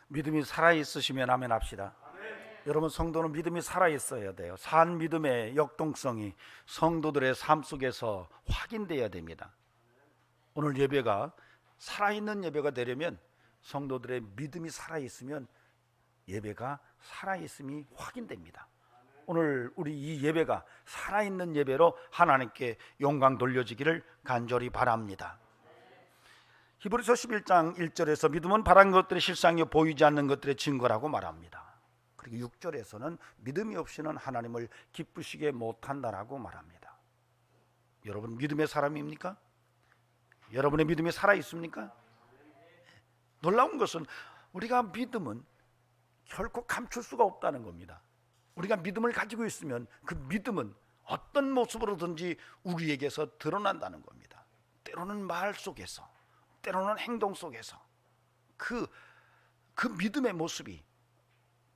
믿음이 살아있으시면 아멘 합시다. 여러분, 성도는 믿음이 살아있어야 돼요. 산 믿음의 역동성이 성도들의 삶 속에서 확인되어야 됩니다. 오늘 예배가 살아있는 예배가 되려면 성도들의 믿음이 살아있으면 예배가 살아있음이 확인됩니다. 오늘 우리 이 예배가 살아있는 예배로 하나님께 영광 돌려지기를 간절히 바랍니다. 히브리서 11장 1절에서 믿음은 바란 것들의 실상이요 보이지 않는 것들의 증거라고 말합니다. 그리고 6절에서는 믿음이 없이는 하나님을 기쁘시게 못한다라고 말합니다. 여러분, 믿음의 사람입니까? 여러분의 믿음이 살아있습니까? 놀라운 것은 우리가 믿음은 결코 감출 수가 없다는 겁니다. 우리가 믿음을 가지고 있으면 그 믿음은 어떤 모습으로든지 우리에게서 드러난다는 겁니다. 때로는 말 속에서, 때로는 행동 속에서 그 믿음의 모습이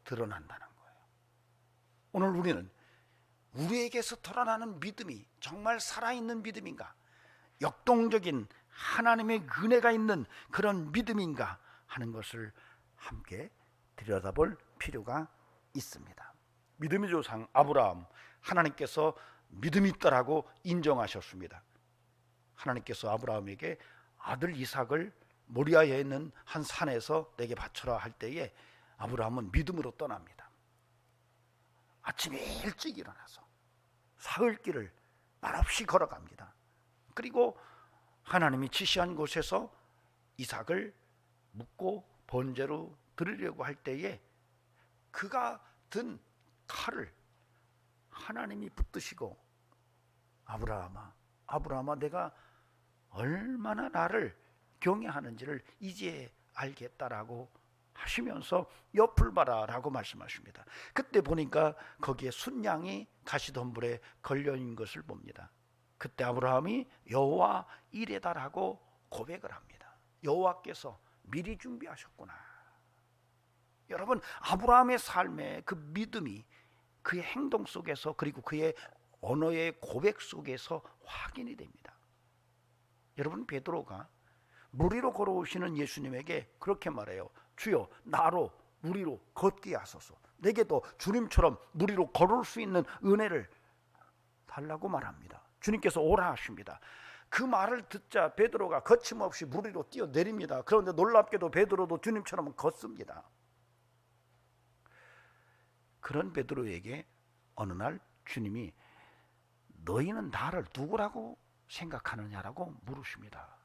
드러난다는 거예요. 오늘 우리는 우리에게서 드러나는 믿음이 정말 살아있는 믿음인가, 역동적인 하나님의 은혜가 있는 그런 믿음인가 하는 것을 함께 들여다볼 필요가 있습니다. 믿음의 조상 아브라함, 하나님께서 믿음이 있다라고 인정하셨습니다. 하나님께서 아브라함에게 아들 이삭을 모리아에 있는 한 산에서 내게 바쳐라 할 때에 아브라함은 믿음으로 떠납니다. 아침에 일찍 일어나서 사흘길을 말없이 걸어갑니다. 그리고 하나님이 지시한 곳에서 이삭을 묻고 번제로 드리려고 할 때에 그가 든 칼을 하나님이 붙드시고 아브라함아 내가 얼마나 나를 경외하는지를 이제 알겠다라고 하시면서 옆을 봐라라고 말씀하십니다. 그때 보니까 거기에 순양이 가시덤불에 걸려있는 것을 봅니다. 그때 아브라함이 여호와 이레다라고 고백을 합니다. 여호와께서 미리 준비하셨구나. 여러분, 아브라함의 삶의 그 믿음이 그의 행동 속에서 그리고 그의 언어의 고백 속에서 확인이 됩니다. 여러분, 베드로가 물 위로 걸어오시는 예수님에게 그렇게 말해요. 주여, 나로 물 위로 걷게 하소서. 내게도 주님처럼 물 위로 걸을 수 있는 은혜를 달라고 말합니다. 주님께서 오라 하십니다. 그 말을 듣자 베드로가 거침없이 물 위로 뛰어내립니다. 그런데 놀랍게도 베드로도 주님처럼 걷습니다. 그런 베드로에게 어느 날 주님이 너희는 나를 누구라고 생각하느냐라고 물으십니다.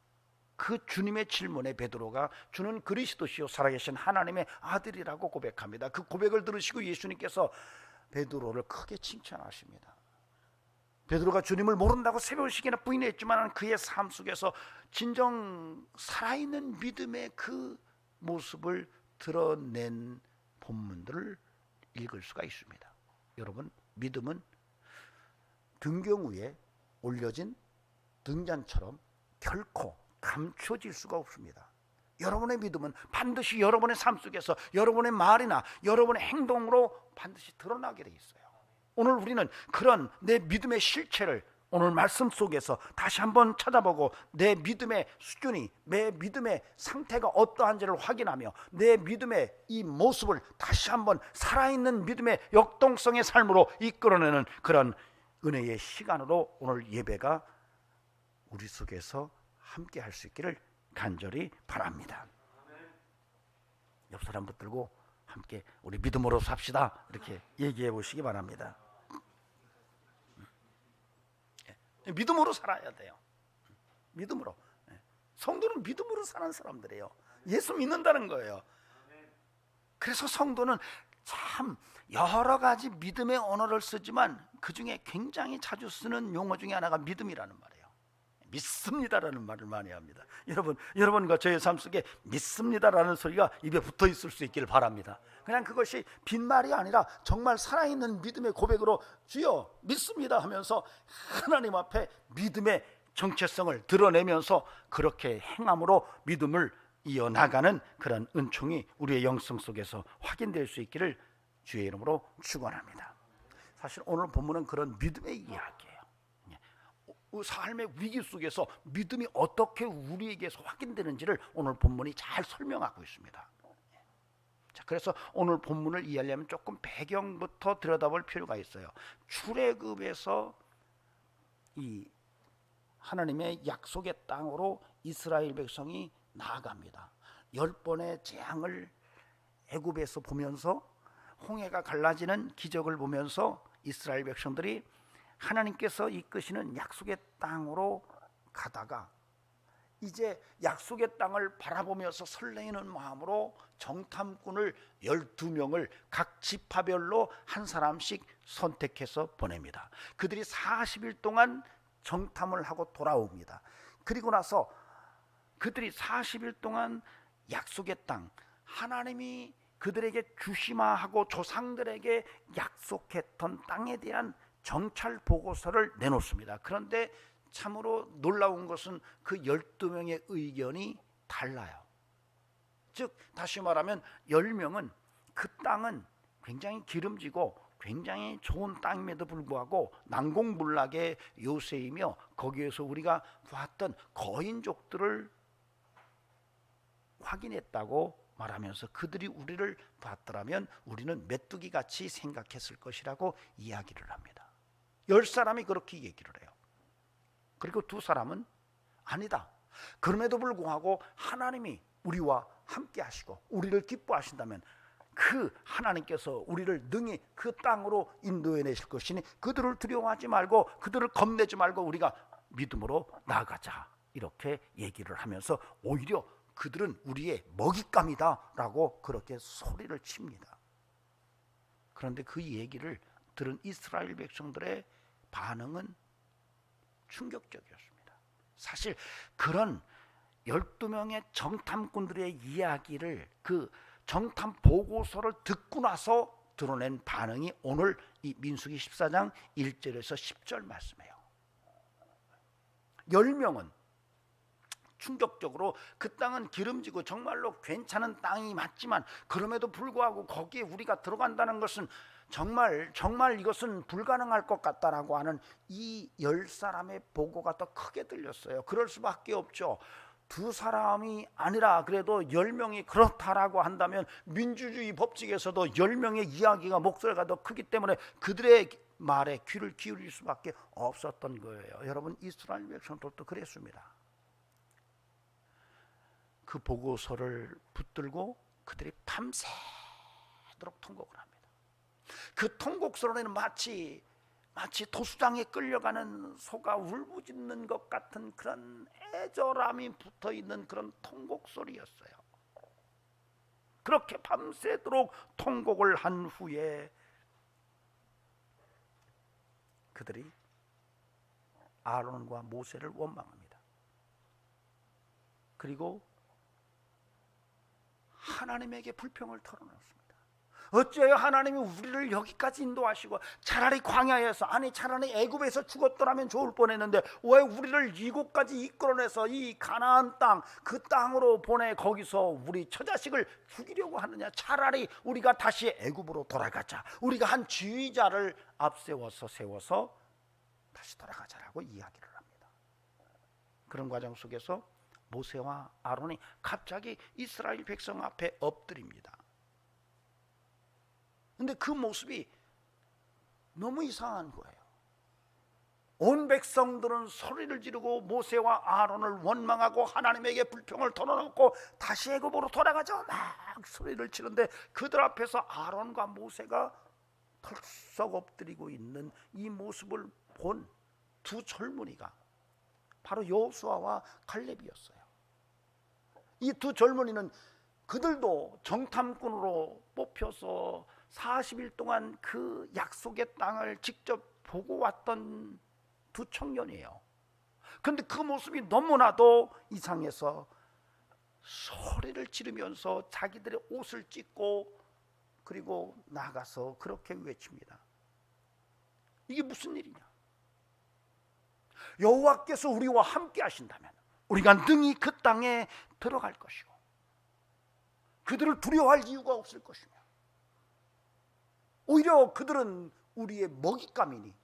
그 주님의 질문에 베드로가 주는 그리스도시요 살아계신 하나님의 아들이라고 고백합니다. 그 고백을 들으시고 예수님께서 베드로를 크게 칭찬하십니다. 베드로가 주님을 모른다고 세 번씩이나 부인했지만 그의 삶 속에서 진정 살아있는 믿음의 그 모습을 드러낸 본문들을 읽을 수가 있습니다. 여러분, 믿음은 등경 위에 올려진 등잔처럼 결코 감춰질 수가 없습니다. 여러분의 믿음은 반드시 여러분의 삶 속에서 여러분의 말이나 여러분의 행동으로 반드시 드러나게 돼 있어요. 오늘 우리는 그런 내 믿음의 실체를 오늘 말씀 속에서 다시 한번 찾아보고 내 믿음의 수준이, 내 믿음의 상태가 어떠한지를 확인하며 내 믿음의 이 모습을 다시 한번 살아있는 믿음의 역동성의 삶으로 이끌어내는 그런 은혜의 시간으로 오늘 예배가 우리 속에서 함께 할 수 있기를 간절히 바랍니다. 옆 사람 붙들고 함께 우리 믿음으로 삽시다 이렇게 얘기해 보시기 바랍니다. 믿음으로 살아야 돼요. 믿음으로. 성도는 믿음으로 사는 사람들이에요. 예수 믿는다는 거예요. 그래서 성도는 참 여러 가지 믿음의 언어를 쓰지만 그 중에 굉장히 자주 쓰는 용어 중에 하나가 믿음이라는 말이에요. 믿습니다라는 말을 많이 합니다. 여러분과 저의 삶 속에 믿습니다라는 소리가 입에 붙어 있을 수 있기를 바랍니다. 그냥 그것이 빈말이 아니라 정말 살아있는 믿음의 고백으로 주여 믿습니다 하면서 하나님 앞에 믿음의 정체성을 드러내면서 그렇게 행함으로 믿음을 이어나가는 그런 은총이 우리의 영성 속에서 확인될 수 있기를 주의 이름으로 축원합니다. 사실 오늘 본문은 그런 믿음의 이야기예요. 삶의 위기 속에서 믿음이 어떻게 우리에게서 확인되는지를 오늘 본문이 잘 설명하고 있습니다. 자, 그래서 오늘 본문을 이해하려면 조금 배경부터 들여다볼 필요가 있어요. 출애굽에서 이 하나님의 약속의 땅으로 이스라엘 백성이 나아갑니다. 10번의 재앙을 애굽에서 보면서 홍해가 갈라지는 기적을 보면서 이스라엘 백성들이 하나님께서 이끄시는 약속의 땅으로 가다가 이제 약속의 땅을 바라보면서 설레이는 마음으로 정탐꾼을 12명을 각 지파별로 한 사람씩 선택해서 보냅니다. 그들이 40일 동안 정탐을 하고 돌아옵니다. 그리고 나서 그들이 40일 동안 약속의 땅, 하나님이 그들에게 주시마 하고 조상들에게 약속했던 땅에 대한 정찰 보고서를 내놓습니다. 그런데 참으로 놀라운 것은 그 12명의 의견이 달라요. 즉 다시 말하면 10명은 그 땅은 굉장히 기름지고 굉장히 좋은 땅임에도 불구하고 난공불락의 요새이며 거기에서 우리가 봤던 거인족들을 확인했다고 말하면서 그들이 우리를 봤더라면 우리는 메뚜기같이 생각했을 것이라고 이야기를 합니다. 10사람이 그렇게 얘기를 해요. 그리고 2사람은 아니다. 그럼에도 불구하고 하나님이 우리와 함께 하시고 우리를 기뻐하신다면 그 하나님께서 우리를 능히 그 땅으로 인도해 내실 것이니 그들을 두려워하지 말고 그들을 겁내지 말고 우리가 믿음으로 나아가자, 이렇게 얘기를 하면서 오히려 그들은 우리의 먹잇감이다 라고 그렇게 소리를 칩니다. 그런데 그 얘기를 들은 이스라엘 백성들의 반응은 충격적이었습니다. 사실 그런 12명의 정탐꾼들의 이야기를, 그 정탐 보고서를 듣고 나서 드러낸 반응이 오늘 이 민수기 14장 1절에서 10절 말씀이에요. 10명은 충격적으로 그 땅은 기름지고 정말로 괜찮은 땅이 맞지만 그럼에도 불구하고 거기에 우리가 들어간다는 것은 정말 이것은 불가능할 것 같다라고 하는 이 10사람의 보고가 더 크게 들렸어요. 그럴 수밖에 없죠. 2사람이 아니라 그래도 10명이 그렇다라고 한다면 민주주의 법칙에서도 10명의 이야기가 목소리가 더 크기 때문에 그들의 말에 귀를 기울일 수밖에 없었던 거예요. 여러분, 이스라엘 백성들도 그랬습니다. 그 보고서를 붙들고 그들이 밤새도록 통곡을 합니다. 그 통곡 소리는 마치 도수장에 끌려가는 소가 울부짖는 것 같은 그런 애절함이 붙어있는 그런 통곡 소리였어요. 그렇게 밤새도록 통곡을 한 후에 그들이 아론과 모세를 원망합니다. 그리고 하나님에게 불평을 털어놓습니다. 어째요 하나님이 우리를 여기까지 인도하시고 차라리 광야에서, 아니 차라리 애굽에서 죽었더라면 좋을 뻔했는데 왜 우리를 이곳까지 이끌어내서 이 가나안 땅, 그 땅으로 보내 거기서 우리 처자식을 죽이려고 하느냐. 차라리 우리가 다시 애굽으로 돌아가자. 우리가 한 지휘자를 앞세워서 세워서 다시 돌아가자라고 이야기를 합니다. 그런 과정 속에서 모세와 아론이 갑자기 이스라엘 백성 앞에 엎드립니다. 근데 그 모습이 너무 이상한 거예요. 온 백성들은 소리를 지르고 모세와 아론을 원망하고 하나님에게 불평을 털어놓고 다시 애굽으로 돌아가자 막 소리를 치는데 그들 앞에서 아론과 모세가 털썩 엎드리고 있는 이 모습을 본 2젊은이가 바로 여호수아와 갈렙이었어요. 이 2젊은이는 그들도 정탐꾼으로 뽑혀서 40일 동안 그 약속의 땅을 직접 보고 왔던 2 청년이에요. 그런데 그 모습이 너무나도 이상해서 소리를 지르면서 자기들의 옷을 찢고 그리고 나가서 그렇게 외칩니다. 이게 무슨 일이냐? 여호와께서 우리와 함께 하신다면 우리가 능히 그 땅에 들어갈 것이고 그들을 두려워할 이유가 없을 것이며 오히려 그들은 우리의 먹잇감이니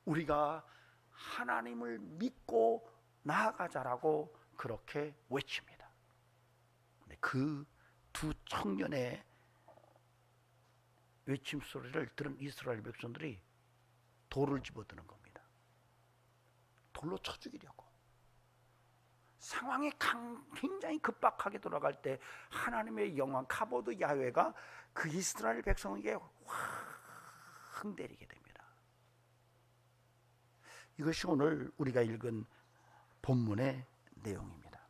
우리가 하나님을 믿고 나아가자라고 그렇게 외칩니다. 그 두 청년의 외침 소리를 들은 이스라엘 백성들이 돌을 집어드는 겁니다. 돌로 쳐 죽이려고. 상황이 굉장히 급박하게 돌아갈 때 하나님의 영광 카보드 야훼가 그 이스라엘 백성에게 확 내리게 됩니다. 이것이 오늘 우리가 읽은 본문의 내용입니다.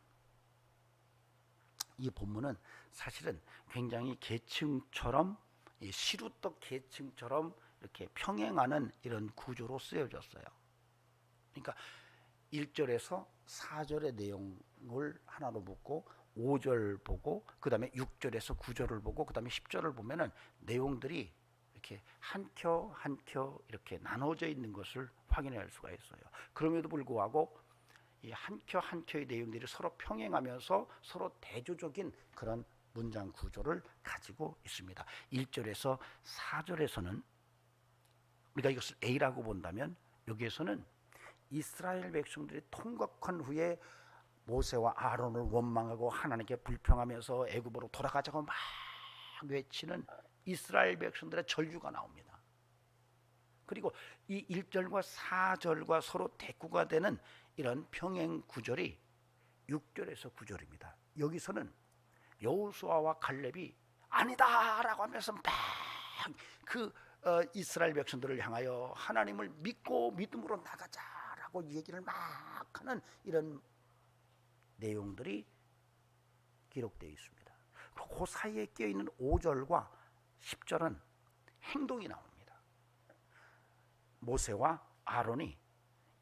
이 본문은 사실은 굉장히 계층처럼, 시루떡 계층처럼 이렇게 평행하는 이런 구조로 쓰여졌어요. 그러니까 1절에서 4절의 내용을 하나로 묻고 5절 보고 그 다음에 6절에서 9절을 보고 그 다음에 10절을 보면은 내용들이 이렇게 한 켜 이렇게 나눠져 있는 것을 확인할 수가 있어요. 그럼에도 불구하고 이 한 켜의 내용들이 서로 평행하면서 서로 대조적인 그런 문장 구조를 가지고 있습니다. 1절에서 4절에서는 우리가 이것을 A라고 본다면 여기에서는 이스라엘 백성들이 통곡한 후에 모세와 아론을 원망하고 하나님께 불평하면서 애굽으로 돌아가자고 막 외치는 이스라엘 백성들의 절규가 나옵니다. 그리고 이 1절과 4절과 서로 대꾸가 되는 이런 평행 구절이 6절에서 9절입니다. 여기서는 여호수아와 갈렙이 아니다라고 하면서 막 그 이스라엘 백성들을 향하여 하나님을 믿고 믿음으로 나가자라고 얘기를 막 하는 이런 내용들이 기록되어 있습니다. 그리고 그 사이에 끼어있는 5절과 10절은 행동이 나옵니다. 모세와 아론이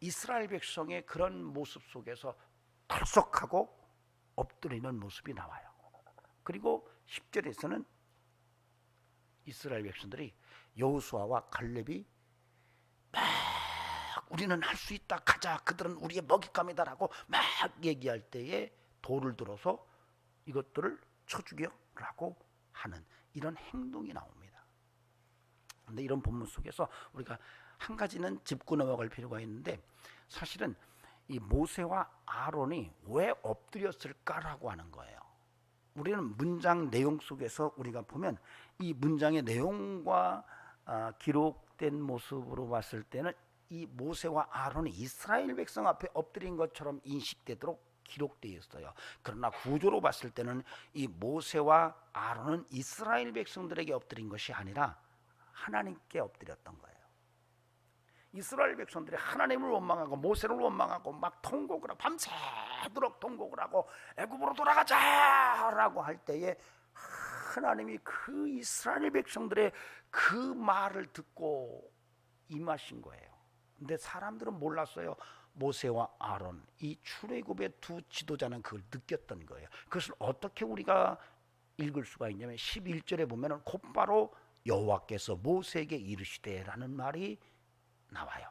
이스라엘 백성의 그런 모습 속에서 털썩하고 엎드리는 모습이 나와요. 그리고 10절에서는 이스라엘 백성들이 여호수아와 갈렙이 막 우리는 할 수 있다, 가자, 그들은 우리의 먹잇감이다라고 막 얘기할 때에 돌을 들어서 이것들을 쳐 죽여라고 하는 이런 행동이 나옵니다. 그런데 이런 본문 속에서 우리가 한 가지는 짚고 넘어갈 필요가 있는데, 사실은 이 모세와 아론이 왜 엎드렸을까라고 하는 거예요. 우리는 문장 내용 속에서 우리가 보면 이 문장의 내용과 기록된 모습으로 봤을 때는 이 모세와 아론이 이스라엘 백성 앞에 엎드린 것처럼 인식되도록 기록되어 있어요. 그러나 구조로 봤을 때는 이 모세와 아론은 이스라엘 백성들에게 엎드린 것이 아니라 하나님께 엎드렸던 거예요. 이스라엘 백성들이 하나님을 원망하고 모세를 원망하고 막 통곡을 하고 밤새도록 통곡을 하고 애굽으로 돌아가자라고 할 때에 하나님이 그 이스라엘 백성들의 그 말을 듣고 임하신 거예요. 근데 사람들은 몰랐어요. 모세와 아론, 이 출애굽의 두 지도자는 그걸 느꼈던 거예요. 그것을 어떻게 우리가 읽을 수가 있냐면 11절에 보면은 곧바로 여호와께서 모세에게 이르시되라는 말이 나와요.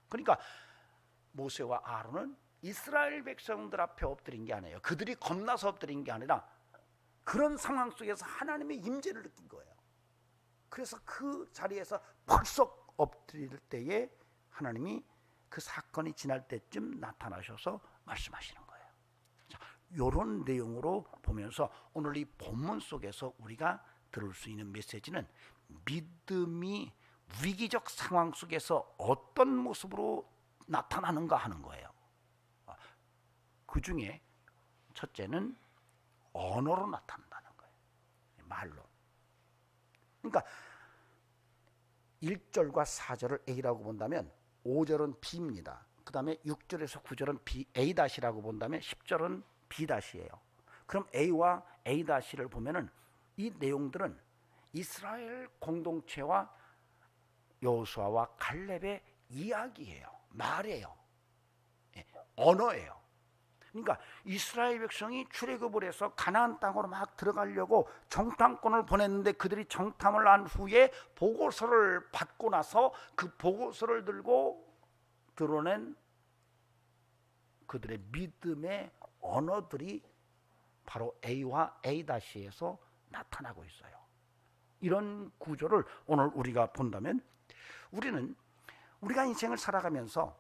그러니까 모세와 아론은 이스라엘 백성들 앞에 엎드린 게 아니에요. 그들이 겁나서 엎드린 게 아니라 그런 상황 속에서 하나님의 임재를 느낀 거예요. 그래서 그 자리에서 벌썩 엎드릴 때에 하나님이 그 사건이 지날 때쯤 나타나셔서 말씀하시는 거예요. 자, 이런 내용으로 보면서 오늘 이 본문 속에서 우리가 들을 수 있는 메시지는 믿음이 위기적 상황 속에서 어떤 모습으로 나타나는가 하는 거예요. 그 중에 첫째는 언어로 나타난다는 거예요. 말로. 그러니까 1절과 4절을 A라고 본다면 5절은 B입니다. 그 다음에 6절에서 9절은 A-라고 본다면 10절은 B-예요. 그럼 A와 A-를 보면은 이 내용들은 이스라엘 공동체와 여호수아와 갈렙의 이야기예요. 말이에요. 언어예요. 그러니까 이스라엘 백성이 출애굽을 해서 가나안 땅으로 막 들어가려고 정탐꾼을 보냈는데 그들이 정탐을 한 후에 보고서를 받고 나서 그 보고서를 들고 드러낸 그들의 믿음의 언어들이 바로 A와 A-에서 나타나고 있어요. 이런 구조를 오늘 우리가 본다면 우리는 우리가 인생을 살아가면서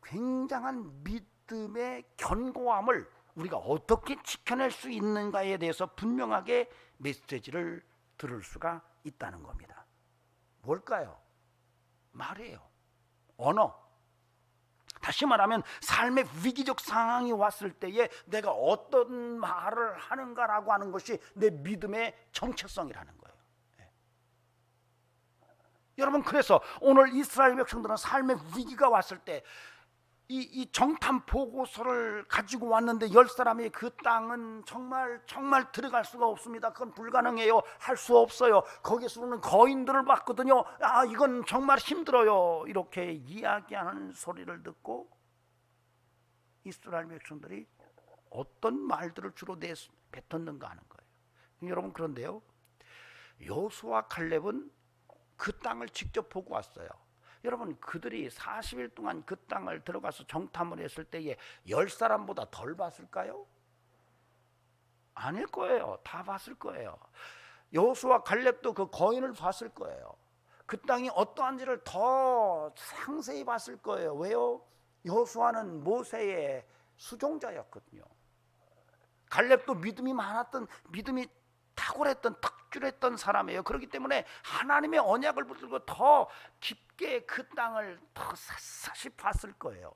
굉장한 믿음의 견고함을 우리가 어떻게 지켜낼 수 있는가에 대해서 분명하게 메시지를 들을 수가 있다는 겁니다. 뭘까요? 말이에요. 언어. 다시 말하면 삶의 위기적 상황이 왔을 때에 내가 어떤 말을 하는가라고 하는 것이 내 믿음의 정체성이라는 거예요. 여러분, 그래서 오늘 이스라엘 백성들은 삶의 위기가 왔을 때 이 정탐 보고서를 가지고 왔는데 10사람이 그 땅은 정말 들어갈 수가 없습니다. 그건 불가능해요. 할 수 없어요. 거기서는 거인들을 봤거든요. 아, 이건 정말 힘들어요. 이렇게 이야기하는 소리를 듣고 이스라엘 백성들이 어떤 말들을 주로 뱉었는가 하는 거예요. 여러분, 그런데요, 여호수아와 칼렙은 그 땅을 직접 보고 왔어요. 여러분, 그들이 40일 동안 그 땅을 들어가서 정탐을 했을 때에 10사람보다 덜 봤을까요? 아닐 거예요. 다 봤을 거예요. 여호수아 갈렙도 그 거인을 봤을 거예요. 그 땅이 어떠한지를 더 상세히 봤을 거예요. 왜요? 여호수아는 모세의 수종자였거든요. 갈렙도 믿음이 많았던, 믿음이 탁월했던, 특출했던 사람이에요. 그렇기 때문에 하나님의 언약을 붙들고 더 깊게 그 땅을 더 샅샅이 봤을 거예요.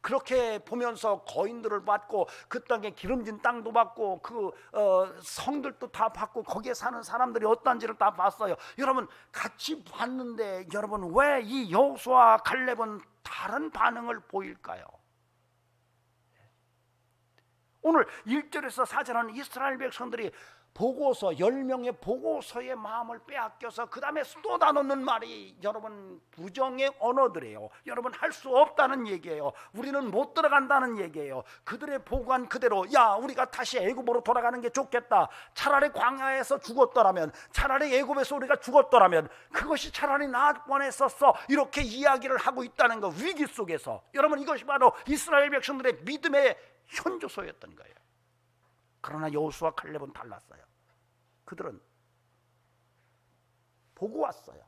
그렇게 보면서 거인들을 봤고 그 땅에 기름진 땅도 봤고 그 성들도 다 봤고 거기에 사는 사람들이 어떤지를 다 봤어요. 여러분, 같이 봤는데 여러분, 왜 이 여호수아와 갈렙은 다른 반응을 보일까요? 오늘 1절에서 4절은 이스라엘 백성들이 보고서, 10명의 보고서의 마음을 빼앗겨서 그 다음에 쏟아 놓는 말이 여러분 부정의 언어들이에요. 여러분, 할 수 없다는 얘기예요. 우리는 못 들어간다는 얘기예요. 그들의 보고한 그대로, 야, 우리가 다시 애굽으로 돌아가는 게 좋겠다. 차라리 광야에서 죽었더라면, 차라리 애굽에서 우리가 죽었더라면 그것이 차라리 나을 뻔했었어. 이렇게 이야기를 하고 있다는 거, 위기 속에서. 여러분, 이것이 바로 이스라엘 백성들의 믿음의 현조소였던 거예요. 그러나 여호수아 칼렙은 달랐어요. 그들은 보고 왔어요.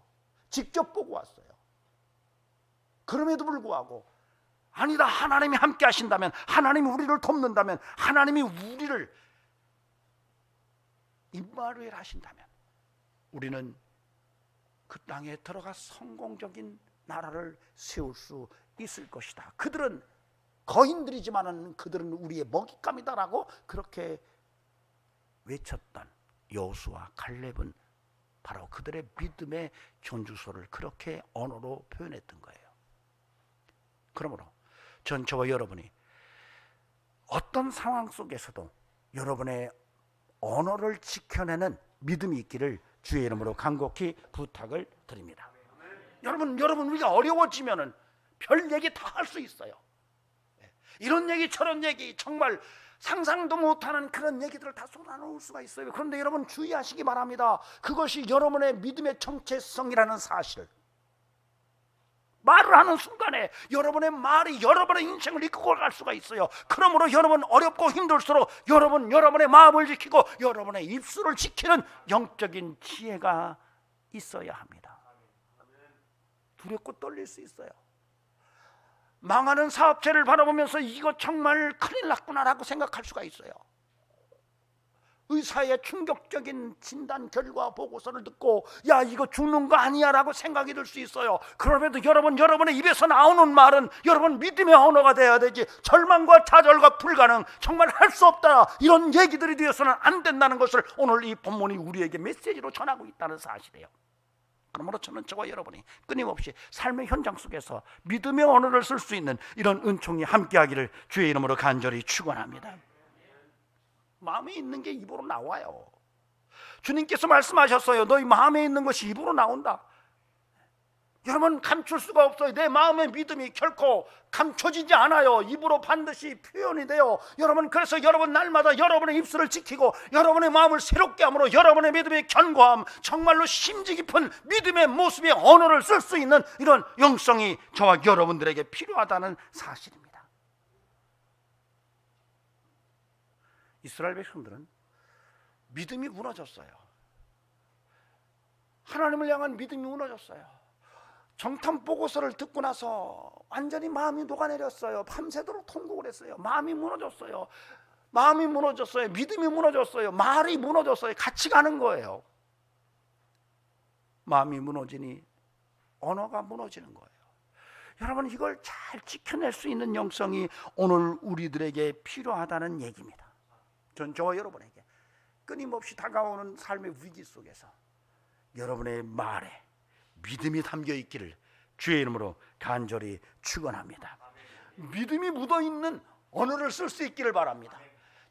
직접 보고 왔어요. 그럼에도 불구하고 아니다, 하나님이 함께 하신다면, 하나님이 우리를 돕는다면, 하나님이 우리를 임마누엘 하신다면 우리는 그 땅에 들어가 성공적인 나라를 세울 수 있을 것이다. 그들은 거인들이지만은 그들은 우리의 먹잇감이다라고 그렇게 외쳤던 여호수아 갈렙은 바로 그들의 믿음의 전주소를 그렇게 언어로 표현했던 거예요. 그러므로 저와 여러분이 어떤 상황 속에서도 여러분의 언어를 지켜내는 믿음이 있기를 주의 이름으로 간곡히 부탁을 드립니다. 여러분, 우리가 어려워지면은 별 얘기 다 할 수 있어요. 이런 얘기 저런 얘기, 정말 상상도 못하는 그런 얘기들을 다 쏟아놓을 수가 있어요. 그런데 여러분, 주의하시기 바랍니다. 그것이 여러분의 믿음의 정체성이라는 사실. 말을 하는 순간에 여러분의 말이 여러분의 인생을 이끌고 갈 수가 있어요. 그러므로 여러분, 어렵고 힘들수록 여러분의 마음을 지키고 여러분의 입술을 지키는 영적인 지혜가 있어야 합니다. 두렵고 떨릴 수 있어요. 망하는 사업체를 바라보면서 이거 정말 큰일 났구나라고 생각할 수가 있어요. 의사의 충격적인 진단 결과 보고서를 듣고 야, 이거 죽는 거 아니야 라고 생각이 들 수 있어요. 그럼에도 여러분의 입에서 나오는 말은 여러분 믿음의 언어가 돼야 되지, 절망과 좌절과 불가능, 정말 할 수 없다, 이런 얘기들이 되어서는 안 된다는 것을 오늘 이 본문이 우리에게 메시지로 전하고 있다는 사실이에요. 그러므로 저와 여러분이 끊임없이 삶의 현장 속에서 믿음의 언어를 쓸 수 있는 이런 은총이 함께하기를 주의 이름으로 간절히 축원합니다. 마음에 있는 게 입으로 나와요. 주님께서 말씀하셨어요. 너희 마음에 있는 것이 입으로 나온다. 여러분, 감출 수가 없어요. 내 마음의 믿음이 결코 감춰지지 않아요. 입으로 반드시 표현이 돼요. 여러분, 그래서 여러분 날마다 여러분의 입술을 지키고 여러분의 마음을 새롭게 함으로 여러분의 믿음의 견고함, 정말로 심지 깊은 믿음의 모습의 언어를 쓸 수 있는 이런 영성이 저와 여러분들에게 필요하다는 사실입니다. 이스라엘 백성들은 믿음이 무너졌어요. 하나님을 향한 믿음이 무너졌어요. 정탐 보고서를 듣고 나서 완전히 마음이 녹아내렸어요. 밤새도록 통곡을 했어요. 마음이 무너졌어요. 마음이 무너졌어요. 믿음이 무너졌어요. 말이 무너졌어요. 같이 가는 거예요. 마음이 무너지니 언어가 무너지는 거예요. 여러분, 이걸 잘 지켜낼 수 있는 영성이 오늘 우리들에게 필요하다는 얘기입니다. 전 저와 여러분에게 끊임없이 다가오는 삶의 위기 속에서 여러분의 말에 믿음이 담겨 있기를 주의 이름으로 간절히 축원합니다. 믿음이 묻어있는 언어를 쓸 수 있기를 바랍니다.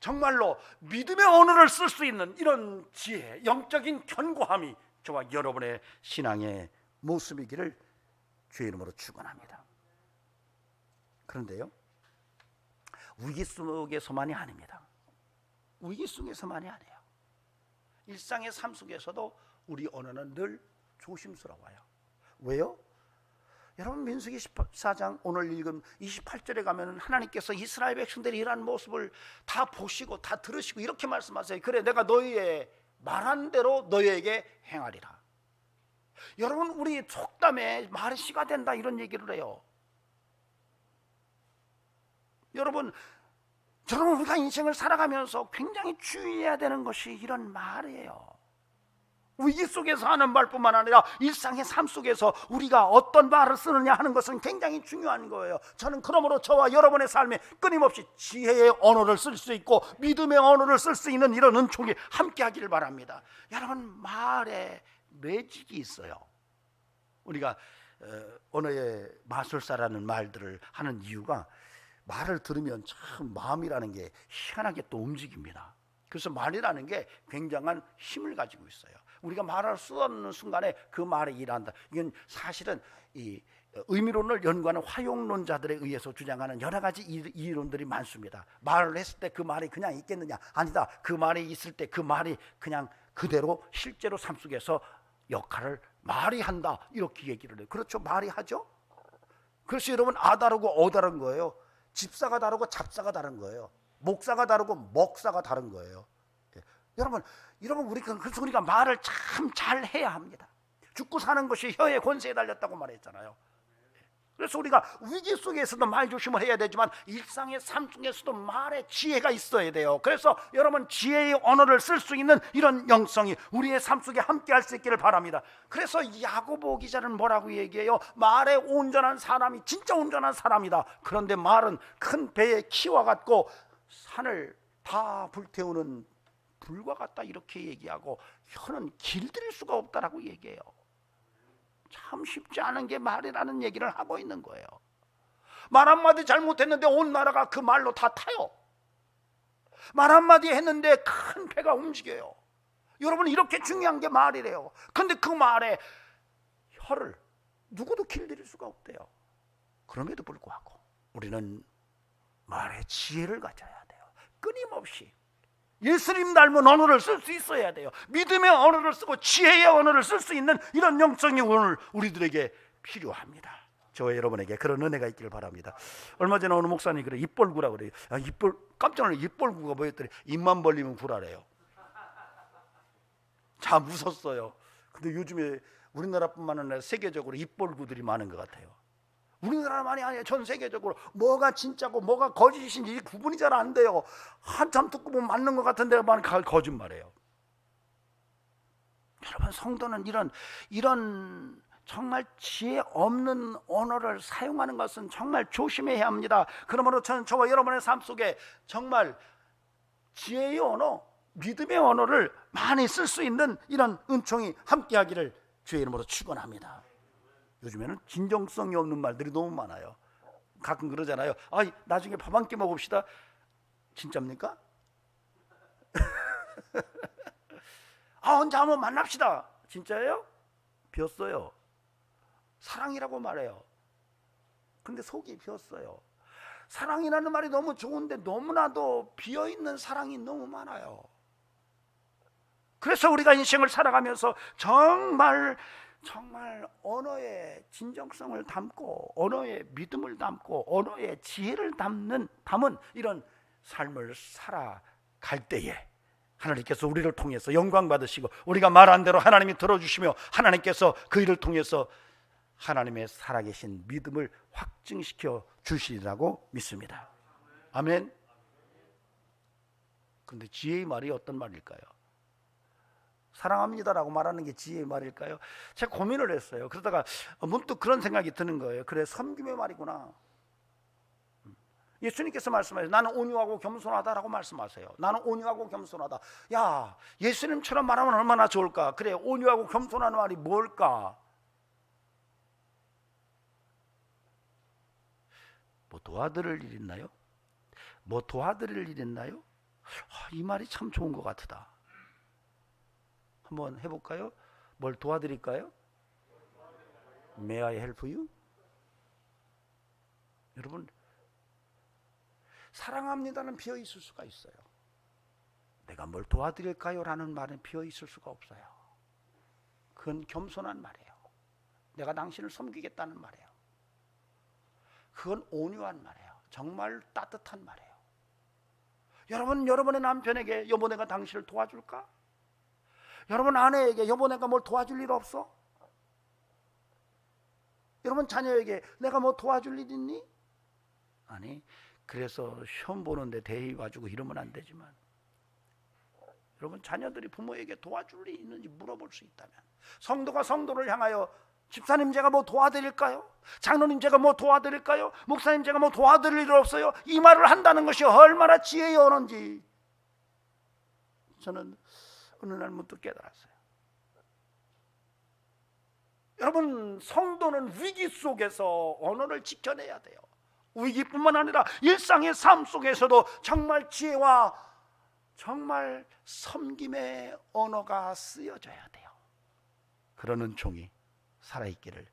정말로 믿음의 언어를 쓸 수 있는 이런 지혜, 영적인 견고함이 저와 여러분의 신앙의 모습이기를 주의 이름으로 축원합니다. 그런데요, 위기 속에서만이 아닙니다. 위기 속에서만이 아니에요. 일상의 삶 속에서도 우리 언어는 늘 조심스러워요. 왜요? 여러분, 민수기 14장 오늘 읽은 28절에 가면 하나님께서 이스라엘 백성들이 이러한 모습을 다 보시고 다 들으시고 이렇게 말씀하세요. 그래, 내가 너희의 말한 대로 너희에게 행하리라. 여러분, 우리 속담에 말이 씨가 된다 이런 얘기를 해요. 여러분, 우리가 인생을 살아가면서 굉장히 주의해야 되는 것이 이런 말이에요. 위기 속에서 하는 말뿐만 아니라 일상의 삶 속에서 우리가 어떤 말을 쓰느냐 하는 것은 굉장히 중요한 거예요. 저는 그러므로 저와 여러분의 삶에 끊임없이 지혜의 언어를 쓸 수 있고 믿음의 언어를 쓸 수 있는 이런 은총이 함께 하기를 바랍니다. 여러분, 말에 매직이 있어요. 우리가 언어의 마술사라는 말들을 하는 이유가 말을 들으면 참 마음이라는 게 희한하게 또 움직입니다. 그래서 말이라는 게 굉장한 힘을 가지고 있어요. 우리가 말을 쓰는 순간에 그 말이 일한다. 이건 사실은 이 의미론을 연구하는 화용론자들에 의해서 주장하는 여러 가지 이론들이 많습니다. 말을 했을 때 그 말이 그냥 있겠느냐? 아니다. 그 말이 있을 때 그 말이 그냥 그대로 실제로 삶 속에서 역할을 말이 한다. 이렇게 얘기를 해요. 그렇죠? 말이 하죠? 그래서 여러분, 아 다르고 어 다른 거예요. 집사가 다르고 잡사가 다른 거예요. 목사가 다르고 먹사가 다른 거예요. 여러분, 그래서 우리가 말을 참 잘해야 합니다. 죽고 사는 것이 혀의 권세에 달렸다고 말했잖아요. 그래서 우리가 위기 속에서도 말 조심을 해야 되지만 일상의 삶 속에서도 말에 지혜가 있어야 돼요. 그래서 여러분, 지혜의 언어를 쓸 수 있는 이런 영성이 우리의 삶 속에 함께 할 수 있기를 바랍니다. 그래서 야고보 기자는 뭐라고 얘기해요? 말에 온전한 사람이 진짜 온전한 사람이다. 그런데 말은 큰 배의 키와 같고 산을 다 불태우는 불과 같다 이렇게 얘기하고 혀는 길들일 수가 없다라고 얘기해요. 참 쉽지 않은 게 말이라는 얘기를 하고 있는 거예요. 말 한마디 잘못했는데 온 나라가 그 말로 다 타요. 말 한마디 했는데 큰 배가 움직여요. 여러분, 이렇게 중요한 게 말이래요. 근데 그 말에 혀를 누구도 길들일 수가 없대요. 그럼에도 불구하고 우리는 말에 지혜를 가져야 돼요. 끊임없이 예수님 닮은 언어를 쓸 수 있어야 돼요. 믿음의 언어를 쓰고 지혜의 언어를 쓸 수 있는 이런 영성이 오늘 우리들에게 필요합니다. 저와 여러분에게 그런 은혜가 있기를 바랍니다. 얼마 전에 어느 목사님이 그래, 입벌구라고 그래요. 깜짝 놀라. 입벌구가 뭐였더니 입만 벌리면 구라래요. 참 웃었어요. 근데 요즘에 우리나라뿐만 아니라 세계적으로 입벌구들이 많은 것 같아요. 우리나라만이 아니에요. 전 세계적으로 뭐가 진짜고 뭐가 거짓인지 구분이 잘 안 돼요. 한참 듣고 보면 맞는 것 같은데 만 거짓말이에요. 여러분, 성도는 이런 정말 지혜 없는 언어를 사용하는 것은 정말 조심해야 합니다. 그러므로 저와 여러분의 삶 속에 정말 지혜의 언어, 믿음의 언어를 많이 쓸 수 있는 이런 은총이 함께하기를 주의 이름으로 축원합니다. 요즘에는 진정성이 없는 말들이 너무 많아요. 가끔 그러잖아요. 나중에 밥 한 끼 먹읍시다. 진짜입니까? 언제 한번 만납시다. 진짜예요? 비었어요. 사랑이라고 말해요. 근데 속이 비었어요. 사랑이라는 말이 너무 좋은데 너무나도 비어있는 사랑이 너무 많아요. 그래서 우리가 인생을 살아가면서 정말 언어의 진정성을 담고 언어의 믿음을 담고 언어의 지혜를 담은 이런 삶을 살아갈 때에 하나님께서 우리를 통해서 영광 받으시고 우리가 말한 대로 하나님이 들어주시며 하나님께서 그 일을 통해서 하나님의 살아계신 믿음을 확증시켜 주시리라고 믿습니다. 아멘. 그런데 지혜의 말이 어떤 말일까요? 사랑합니다라고 말하는 게 지혜의 말일까요? 제가 고민을 했어요. 그러다가 문득 그런 생각이 드는 거예요. 그래, 섬김의 말이구나. 예수님께서 말씀하세요. 나는 온유하고 겸손하다라고 말씀하세요. 나는 온유하고 겸손하다. 야, 예수님처럼 말하면 얼마나 좋을까? 그래, 온유하고 겸손하는 말이 뭘까? 뭐 도와드릴 일 있나요? 뭐 도와드릴 일 있나요? 이 말이 참 좋은 것 같다. 한번 해볼까요? 뭘 도와드릴까요? May I help you? 여러분, 사랑합니다는 비어 있을 수가 있어요. 내가 뭘 도와드릴까요? 라는 말은 비어 있을 수가 없어요. 그건 겸손한 말이에요. 내가 당신을 섬기겠다는 말이에요. 그건 온유한 말이에요. 정말 따뜻한 말이에요. 여러분, 여러분의 남편에게 여보 내가 당신을 도와줄까? 여러분 아내에게 여보 내가 뭘 도와줄 일 없어? 여러분 자녀에게 내가 뭐 도와줄 일 있니? 아니, 그래서 시험 보는데 대의 와주고 이러면 안 되지만, 여러분 자녀들이 부모에게 도와줄 일이 있는지 물어볼 수 있다면, 성도가 성도를 향하여 집사님 제가 뭐 도와드릴까요? 장로님 제가 뭐 도와드릴까요? 목사님 제가 뭐 도와드릴 일 없어요? 이 말을 한다는 것이 얼마나 지혜의 언어인지 저는 어느 날 문득 깨달았어요. 여러분, 성도는 위기 속에서 언어를 지켜내야 돼요. 위기뿐만 아니라 일상의 삶 속에서도 정말 지혜와 정말 섬김의 언어가 쓰여져야 돼요. 그러는 종이 살아있기를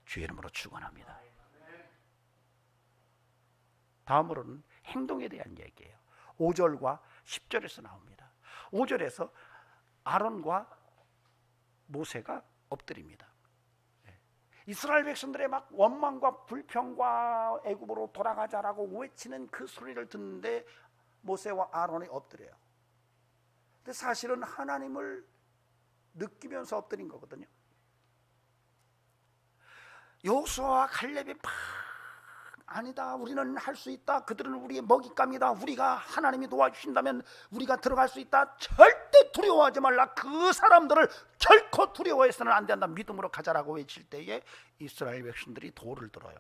주의 이름으로 축원합니다. 다음으로는 행동에 대한 얘기예요. 5절과 10절에서 나옵니다. 5절에서 아론과 모세가 엎드립니다. 이스라엘 백성들의 막 원망과 불평과 애굽으로 돌아가자라고 외치는 그 소리를 듣는데 모세와 아론이 엎드려요. 근데 사실은 하나님을 느끼면서 엎드린 거거든요. 여호수아와 칼렙이 막 아니다, 우리는 할 수 있다, 그들은 우리의 먹잇감이다, 우리가 하나님이 도와주신다면 우리가 들어갈 수 있다, 절대 두려워하지 말라, 그 사람들을 결코 두려워해서는 안 된다, 믿음으로 가자라고 외칠 때에 이스라엘 백성들이 돌을 들어요.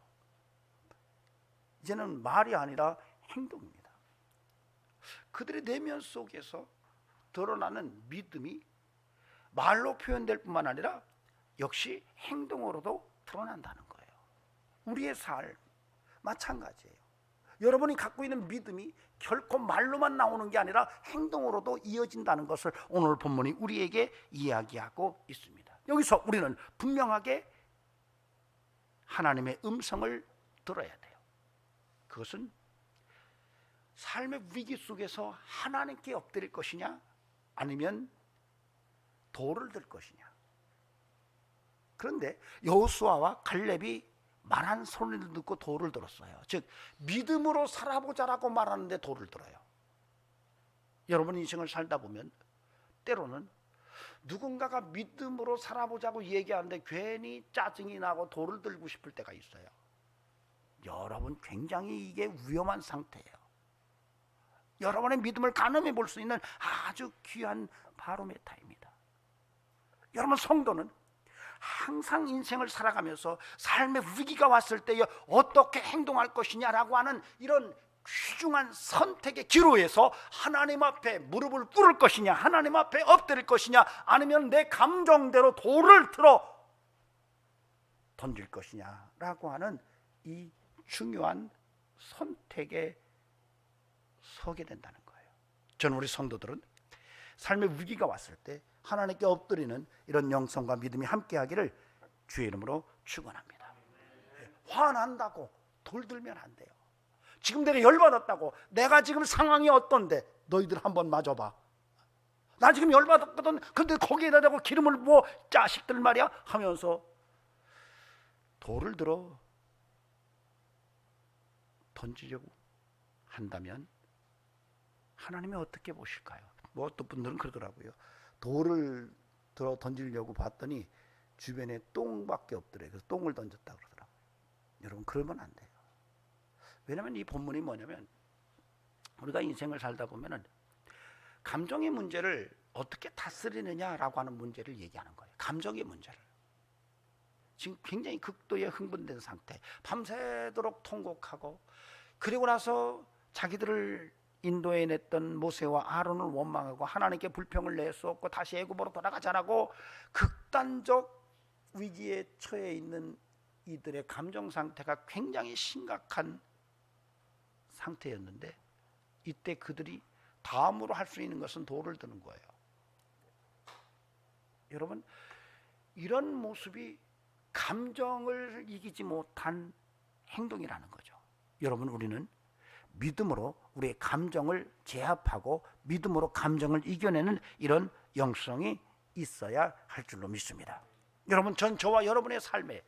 이제는 말이 아니라 행동입니다. 그들의 내면 속에서 드러나는 믿음이 말로 표현될 뿐만 아니라 역시 행동으로도 드러난다는 거예요. 우리의 삶 마찬가지예요. 여러분이 갖고 있는 믿음이 결코 말로만 나오는 게 아니라 행동으로도 이어진다는 것을 오늘 본문이 우리에게 이야기하고 있습니다. 여기서 우리는 분명하게 하나님의 음성을 들어야 돼요. 그것은 삶의 위기 속에서 하나님께 엎드릴 것이냐 아니면 돌을 들 것이냐. 그런데 여호수아와 갈렙이 말한 소리를 듣고 돌을 들었어요. 즉 믿음으로 살아보자라고 말하는데 돌을 들어요. 여러분 인생을 살다 보면 때로는 누군가가 믿음으로 살아보자고 얘기하는데 괜히 짜증이 나고 돌을 들고 싶을 때가 있어요. 여러분 굉장히 이게 위험한 상태예요. 여러분의 믿음을 가늠해 볼 수 있는 아주 귀한 바로메타입니다. 여러분 성도는 항상 인생을 살아가면서 삶의 위기가 왔을 때 어떻게 행동할 것이냐라고 하는 이런 귀중한 선택의 기로에서 하나님 앞에 무릎을 꿇을 것이냐, 하나님 앞에 엎드릴 것이냐, 아니면 내 감정대로 돌을 들어 던질 것이냐라고 하는 이 중요한 선택에 서게 된다는 거예요. 저는 우리 성도들은 삶의 위기가 왔을 때 하나님께 엎드리는 이런 영성과 믿음이 함께하기를 주의 이름으로 축원합니다. 화난다고 돌들면 안 돼요. 지금 내가 열받았다고, 내가 지금 상황이 어떤데 너희들 한번 맞아봐, 나 지금 열받았거든, 근데 거기에다 대고 기름을 부어 자식들 말이야 하면서 돌을 들어 던지려고 한다면 하나님이 어떻게 보실까요? 뭐 어떤 분들은 그러더라고요. 돌을 들어 던지려고 봤더니 주변에 똥밖에 없더래요. 그래서 똥을 던졌다 그러더라고요. 여러분 그러면 안 돼요. 왜냐하면 이 본문이 뭐냐면 우리가 인생을 살다 보면은 감정의 문제를 어떻게 다스리느냐라고 하는 문제를 얘기하는 거예요. 감정의 문제를. 지금 굉장히 극도의 흥분된 상태, 밤새도록 통곡하고, 그리고 나서 자기들을 인도해냈던 모세와 아론을 원망하고 하나님께 불평을 내수없고 다시 애굽으로 돌아가자라고 극단적 위기에 처해 있는 이들의 감정 상태가 굉장히 심각한 상태였는데, 이때 그들이 다음으로 할 수 있는 것은 돌을 드는 거예요. 여러분, 이런 모습이 감정을 이기지 못한 행동이라는 거죠. 여러분, 우리는 믿음으로 우리의 감정을 제압하고 믿음으로 감정을 이겨내는 이런 영성이 있어야 할 줄로 믿습니다. 여러분, 저와 여러분의 삶에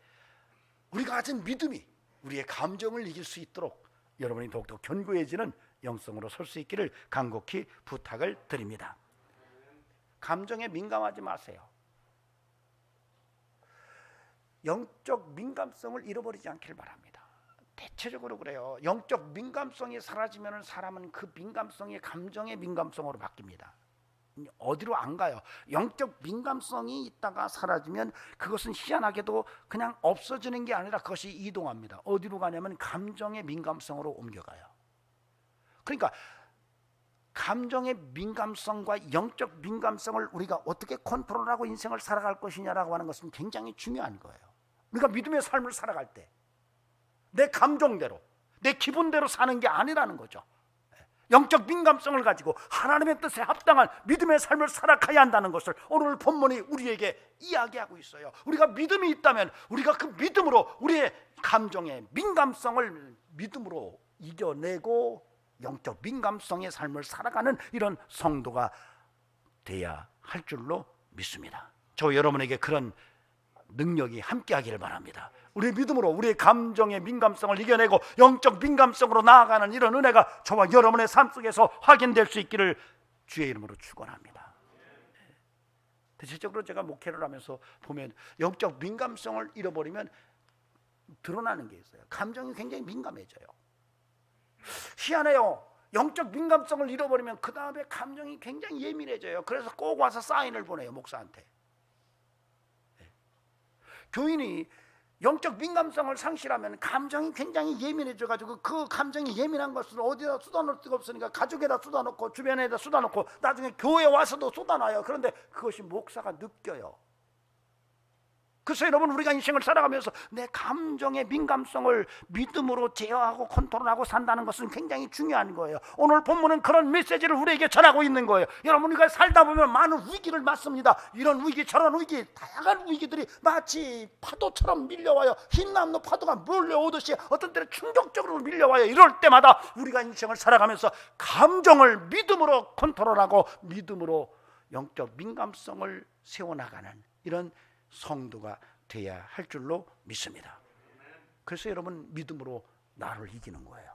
우리가 가진 믿음이 우리의 감정을 이길 수 있도록 여러분이 더욱더 견고해지는 영성으로 설 수 있기를 간곡히 부탁을 드립니다. 감정에 민감하지 마세요. 영적 민감성을 잃어버리지 않기를 바랍니다. 대체적으로 그래요. 영적 민감성이 사라지면 사람은 그 민감성이 감정의 민감성으로 바뀝니다. 어디로 안 가요. 영적 민감성이 있다가 사라지면 그것은 희한하게도 그냥 없어지는 게 아니라 그것이 이동합니다. 어디로 가냐면 감정의 민감성으로 옮겨가요. 그러니까 감정의 민감성과 영적 민감성을 우리가 어떻게 컨트롤하고 인생을 살아갈 것이냐라고 하는 것은 굉장히 중요한 거예요. 우리가 믿음의 삶을 살아갈 때 내 감정대로, 내 기분대로 사는 게 아니라는 거죠. 영적 민감성을 가지고 하나님의 뜻에 합당한 믿음의 삶을 살아가야 한다는 것을 오늘 본문이 우리에게 이야기하고 있어요. 우리가 믿음이 있다면 우리가 그 믿음으로 우리의 감정의 민감성을 믿음으로 이겨내고 영적 민감성의 삶을 살아가는 이런 성도가 돼야 할 줄로 믿습니다. 저 여러분에게 그런 능력이 함께하기를 바랍니다. 우리의 믿음으로 우리의 감정의 민감성을 이겨내고 영적 민감성으로 나아가는 이런 은혜가 저와 여러분의 삶 속에서 확인될 수 있기를 주의 이름으로 축원합니다. 대체적으로 제가 목회를 하면서 보면 영적 민감성을 잃어버리면 드러나는 게 있어요. 감정이 굉장히 민감해져요. 희한해요. 영적 민감성을 잃어버리면 그 다음에 감정이 굉장히 예민해져요. 그래서 꼭 와서 사인을 보내요, 목사한테. 교인이 영적 민감성을 상실하면 감정이 굉장히 예민해져가지고 그 감정이 예민한 것을 어디다 쏟아놓을 수가 없으니까 가족에다 쏟아놓고 주변에다 쏟아놓고 나중에 교회에 와서도 쏟아놔요. 그런데 그것이 목사가 느껴요. 그래서 여러분, 우리가 인생을 살아가면서 내 감정의 민감성을 믿음으로 제어하고 컨트롤하고 산다는 것은 굉장히 중요한 거예요. 오늘 본문은 그런 메시지를 우리에게 전하고 있는 거예요. 여러분, 우리가 살다 보면 많은 위기를 맞습니다. 이런 위기 저런 위기, 다양한 위기들이 마치 파도처럼 밀려와요. 흰남노 파도가 몰려오듯이 어떤 때는 충격적으로 밀려와요. 이럴 때마다 우리가 인생을 살아가면서 감정을 믿음으로 컨트롤하고 믿음으로 영적 민감성을 세워나가는 이런 성도가 돼야 할 줄로 믿습니다. 그래서 여러분, 믿음으로 나를 이기는 거예요.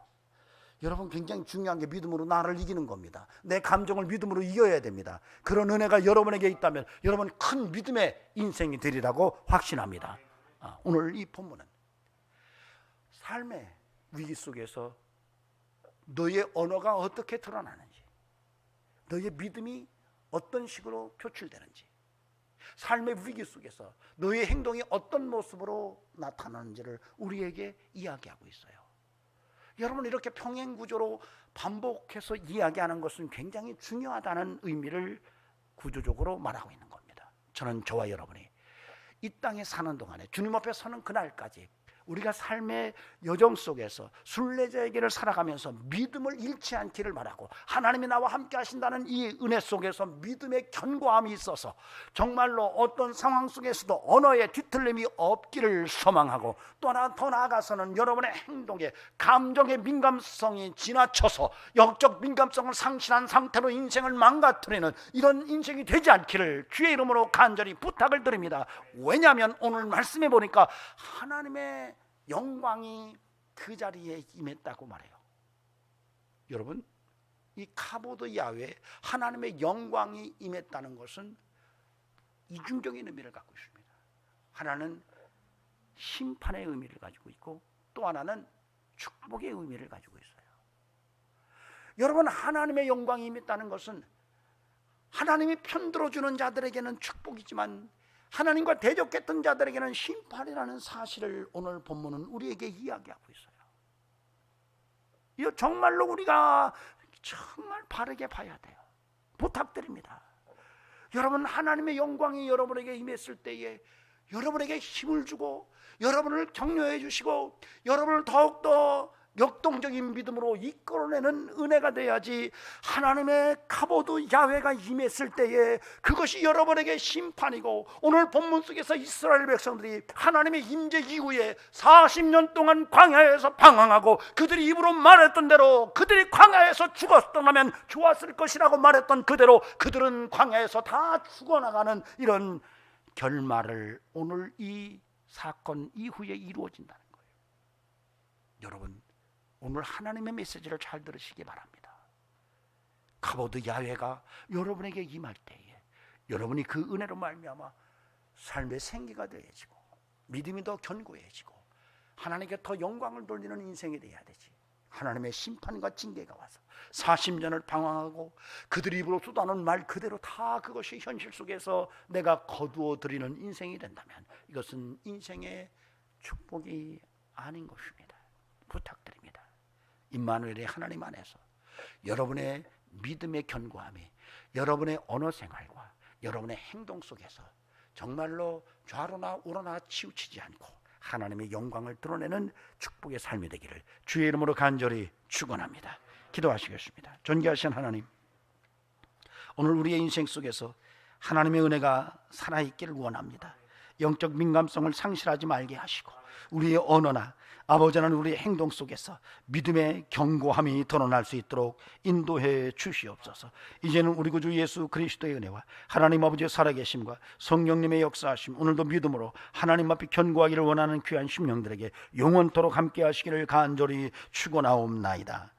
여러분, 굉장히 중요한 게 믿음으로 나를 이기는 겁니다. 내 감정을 믿음으로 이겨야 됩니다. 그런 은혜가 여러분에게 있다면 여러분 큰 믿음의 인생이 되리라고 확신합니다. 오늘 이 본문은 삶의 위기 속에서 너의 언어가 어떻게 드러나는지, 너의 믿음이 어떤 식으로 표출되는지, 삶의 위기 속에서 너의 행동이 어떤 모습으로 나타나는지를 우리에게 이야기하고 있어요. 여러분, 이렇게 평행구조로 반복해서 이야기하는 것은 굉장히 중요하다는 의미를 구조적으로 말하고 있는 겁니다. 저는 저와 여러분이 이 땅에 사는 동안에 주님 앞에 서는 그날까지 우리가 삶의 여정 속에서 순례자의 길을 살아가면서 믿음을 잃지 않기를 바라고, 하나님이 나와 함께 하신다는 이 은혜 속에서 믿음의 견고함이 있어서 정말로 어떤 상황 속에서도 언어의 뒤틀림이 없기를 소망하고, 또 하나 더 나아가서는 여러분의 행동에 감정의 민감성이 지나쳐서 영적 민감성을 상실한 상태로 인생을 망가뜨리는 이런 인생이 되지 않기를 주의 이름으로 간절히 부탁을 드립니다. 왜냐하면 오늘 말씀해 보니까 하나님의 영광이 그 자리에 임했다고 말해요. 여러분, 이 카보드 야훼, 하나님의 영광이 임했다는 것은 이중적인 의미를 갖고 있습니다. 하나는 심판의 의미를 가지고 있고 또 하나는 축복의 의미를 가지고 있어요. 여러분, 하나님의 영광이 임했다는 것은 하나님이 편들어주는 자들에게는 축복이지만 하나님과 대적했던 자들에게는 심판이라는 사실을 오늘 본문은 우리에게 이야기하고 있어요. 이거 정말로 우리가 정말 바르게 봐야 돼요. 부탁드립니다. 여러분, 하나님의 영광이 여러분에게 임했을 때에 여러분에게 힘을 주고 여러분을 격려해 주시고 여러분을 더욱더 역동적인 믿음으로 이끌어내는 은혜가 돼야지, 하나님의 카보드 야훼가 임했을 때에 그것이 여러분에게 심판이고, 오늘 본문 속에서 이스라엘 백성들이 하나님의 임재 이후에 40년 동안 광야에서 방황하고 그들이 입으로 말했던 대로 그들이 광야에서 죽었더라면 좋았을 것이라고 말했던 그대로 그들은 광야에서 다 죽어나가는 이런 결말을 오늘 이 사건 이후에 이루어진다는 거예요. 여러분, 오늘 하나님의 메시지를 잘 들으시기 바랍니다. 카보드 야훼가 여러분에게 임할 때에 여러분이 그 은혜로 말미암아 삶의 생기가 되어지고 믿음이 더 견고해지고 하나님께 더 영광을 돌리는 인생이 되어야 되지. 하나님의 심판과 징계가 와서 40년을 방황하고 그들이 입으로 쏟아놓은 말 그대로 다 그것이 현실 속에서 내가 거두어 드리는 인생이 된다면 이것은 인생의 축복이 아닌 것입니다. 부탁드립니다. 임마누엘의 하나님 안에서 여러분의 믿음의 견고함이 여러분의 언어 생활과 여러분의 행동 속에서 정말로 좌로나 우로나 치우치지 않고 하나님의 영광을 드러내는 축복의 삶이 되기를 주의 이름으로 간절히 축원합니다. 기도하시겠습니다. 존귀하신 하나님, 오늘 우리의 인생 속에서 하나님의 은혜가 살아있기를 원합니다. 영적 민감성을 상실하지 말게 하시고 우리의 언어나 아버지는 우리의 행동 속에서 믿음의 견고함이 드러날 수 있도록 인도해 주시옵소서. 이제는 우리 구주 예수 그리스도의 은혜와 하나님 아버지의 살아계심과 성령님의 역사하심, 오늘도 믿음으로 하나님 앞에 견고하기를 원하는 귀한 심령들에게 영원토록 함께 하시기를 간절히 축원하옵나이다.